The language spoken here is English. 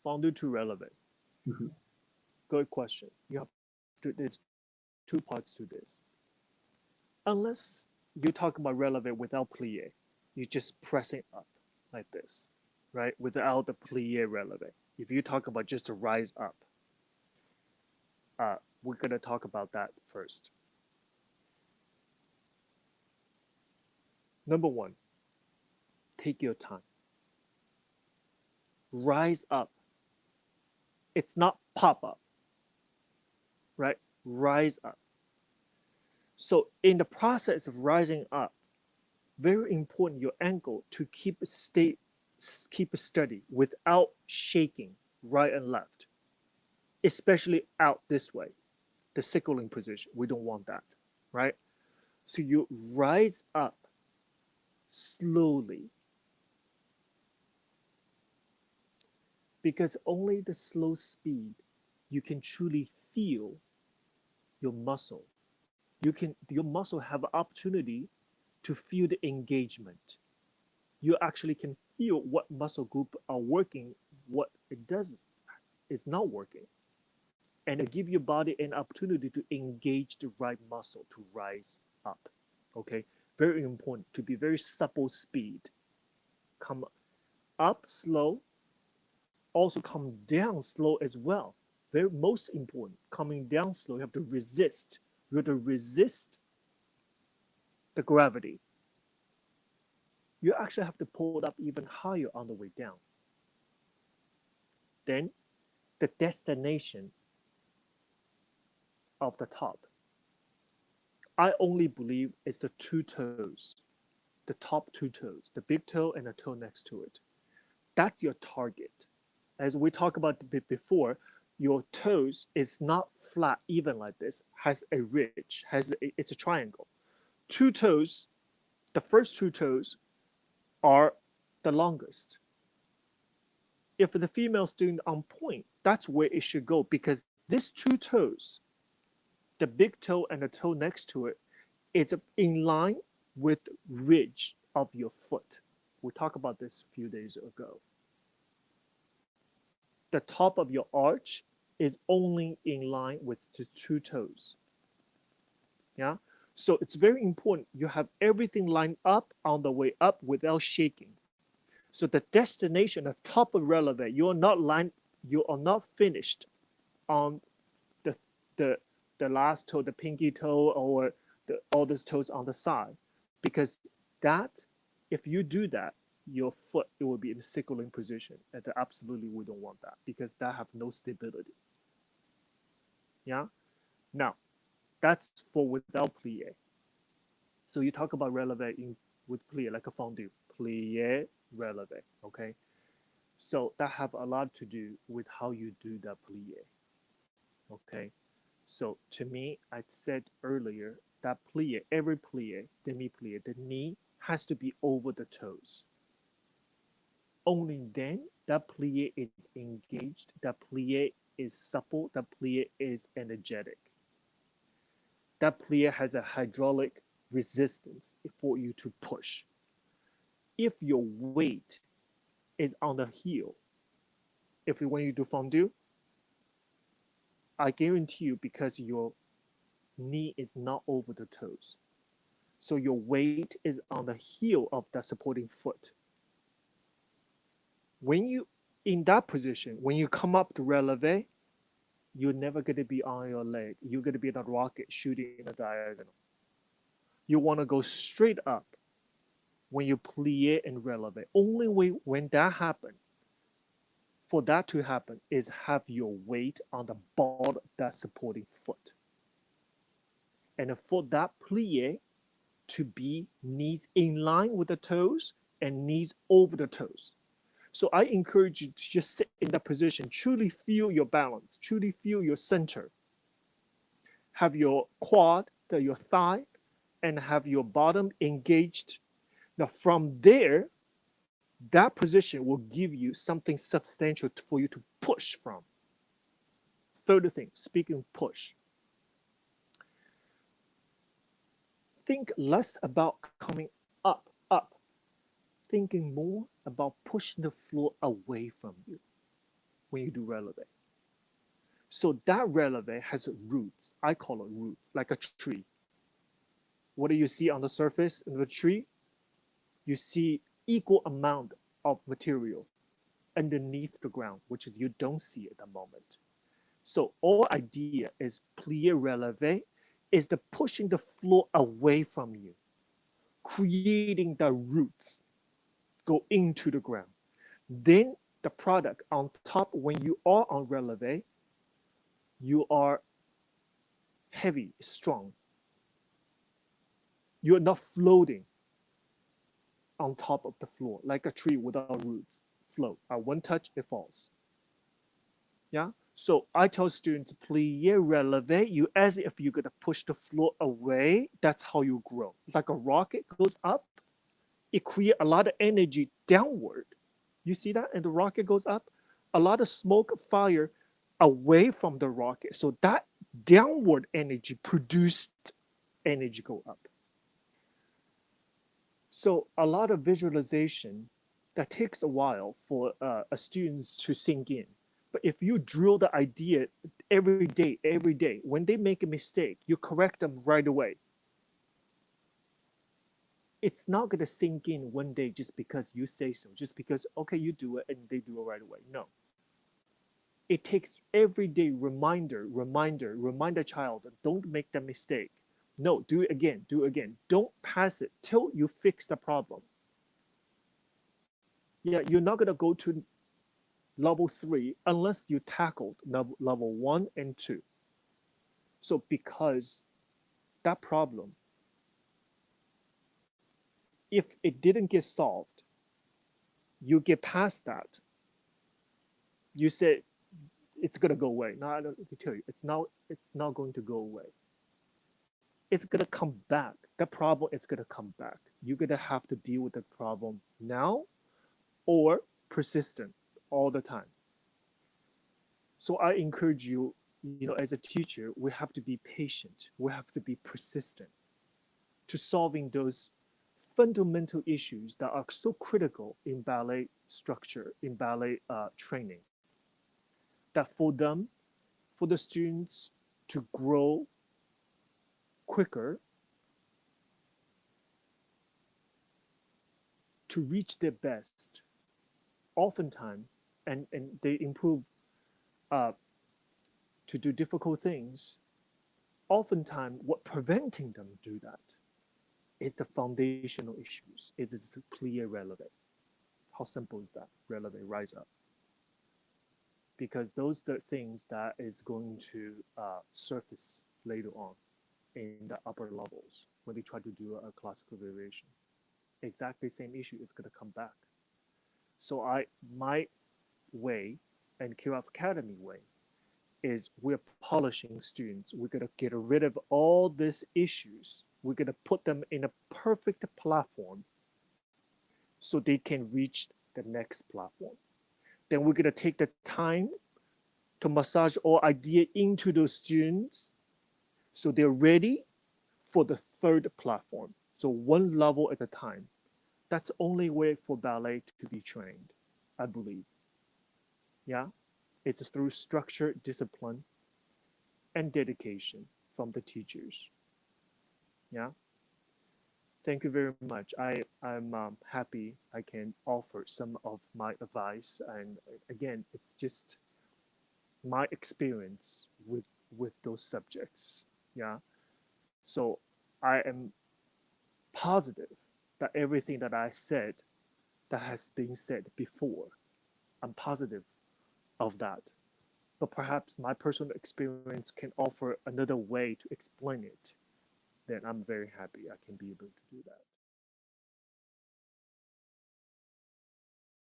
Fondu to Releve. Mhm. Good question. You have there's two parts to this. Unless you talk about Releve without plie, you're just pressing up like this, right? Without the plie Releve. If you talk about just a rise up, we're gonna talk about that first. Number one, take your time. Rise up. It's not pop up, right? Rise up. So in the process of rising up, very important your ankle to keep it steady without shaking right and left, especially out this way, the sickling position. We don't want that, right? So you rise up slowly because only the slow speed you can truly feel your muscle. Your muscle have an opportunity to feel the engagement. You actually can feel what muscle group are working, what it does is not working, and it give your body an opportunity to engage the right muscle to rise up. Okay, very important to be very supple speed. Come up slow, also come down slow as well. Very most important, coming down slow, you have to resist. You have to resist the gravity. You actually have to pull it up even higher on the way down. Then the destination of the top, I only believe it's the two toes, the top two toes, the big toe and the toe next to it. That's your target. As we talked about a bit before, your toes is not flat, even like this, has a ridge, it's a triangle. Two toes, the first two toes are the longest. If the female's doing on point, that's where it should go because these two toes, the big toe and the toe next to it, is in line with ridge of your foot. We talked about this a few days ago. The top of your arch is only in line with the two toes. Yeah. So it's very important you have everything lined up on the way up without shaking. So the destination, the top of releve, you are not finished on the the the last toe, the pinky toe, or all those toes on the side, because that, if you do that, your foot it will be in a sickling position, and absolutely we don't want that because that have no stability. Yeah. Now, that's for without plie. So you talk about releve with plie like a fondu, plie releve. Okay. So that have a lot to do with how you do that plie. Okay. So to me, I said earlier that plie, every plie, demi plie, the knee has to be over the toes. Only then that plie is engaged, that plie is supple, that plie is energetic. That plie has a hydraulic resistance for you to push. If your weight is on the heel, if when you do fondu, I guarantee you because your knee is not over the toes. So your weight is on the heel of that supporting foot. When you in that position, when you come up to releve, you're never going to be on your leg. You're going to be in a rocket shooting in a diagonal. You want to go straight up when you plie and releve. Only way when that happens, for that to happen, is have your weight on the ball that supporting foot. And for that plie to be knees in line with the toes and knees over the toes. So I encourage you to just sit in that position, truly feel your balance, truly feel your center. Have your quad, your thigh, and have your bottom engaged. Now from there, that position will give you something substantial for you to push from. Third thing, speaking of push, think less about coming up, thinking more about pushing the floor away from you. when you do releve. So that releve has roots. I call it roots, like a tree. What do you see on the surface of the tree? You see equal amount of material underneath the ground, which is you don't see at the moment. So our idea is plié releve is the pushing the floor away from you, creating the roots go into the ground. Then the product on top, when you are on releve, you are heavy, strong. You're not floating on top of the floor like a tree without roots. Float. At one touch, it falls. Yeah. So I tell students, plié releve, you as if you're gonna push the floor away. That's how you grow. It's like a rocket goes up, it creates a lot of energy downward. You see that? And the rocket goes up, a lot of smoke, fire away from the rocket. So that downward energy produced energy go up. So a lot of visualization that takes a while for a students to sink in. But if you drill the idea every day, when they make a mistake, you correct them right away. It's not going to sink in one day just because you say so, just because, okay, you do it and they do it right away. No. It takes everyday remind a child, don't make the mistake. No, do it again, do it again. Don't pass it till you fix the problem. Yeah, you're not going to go to level 3 unless you tackled level 1 and 2. So because that problem, if it didn't get solved, you get past that, you say it's going to go away. No, I don't tell you, it's not going to go away. It's going to come back. The problem is going to come back. You're going to have to deal with the problem now or persistent all the time. So I encourage you, as a teacher, we have to be patient. We have to be persistent to solving those fundamental issues that are so critical in ballet structure, in ballet training. That for them, for the students to grow quicker, to reach their best, oftentimes, and they improve to do difficult things, oftentimes what preventing them do that is the foundational issues. It is clear releve. How simple is that? Releve, rise up. Because those are the things that is going to surface later on in the upper levels when they try to do a classical variation. Exactly same issue is going to come back. So my way and Kirov Academy way is we're polishing students. We're going to get rid of all these issues. We're going to put them in a perfect platform so they can reach the next platform. Then we're going to take the time to massage our idea into those students so they're ready for the third platform. So one level at a time. That's the only way for ballet to be trained, I believe. Yeah, it's through structure, discipline, and dedication from the teachers. Yeah. Thank you very much. I'm happy I can offer some of my advice. And again, it's just my experience with those subjects. Yeah. So I am positive that everything that I said that has been said before, I'm positive of that. But perhaps my personal experience can offer another way to explain it. Then I'm very happy I can be able to do that.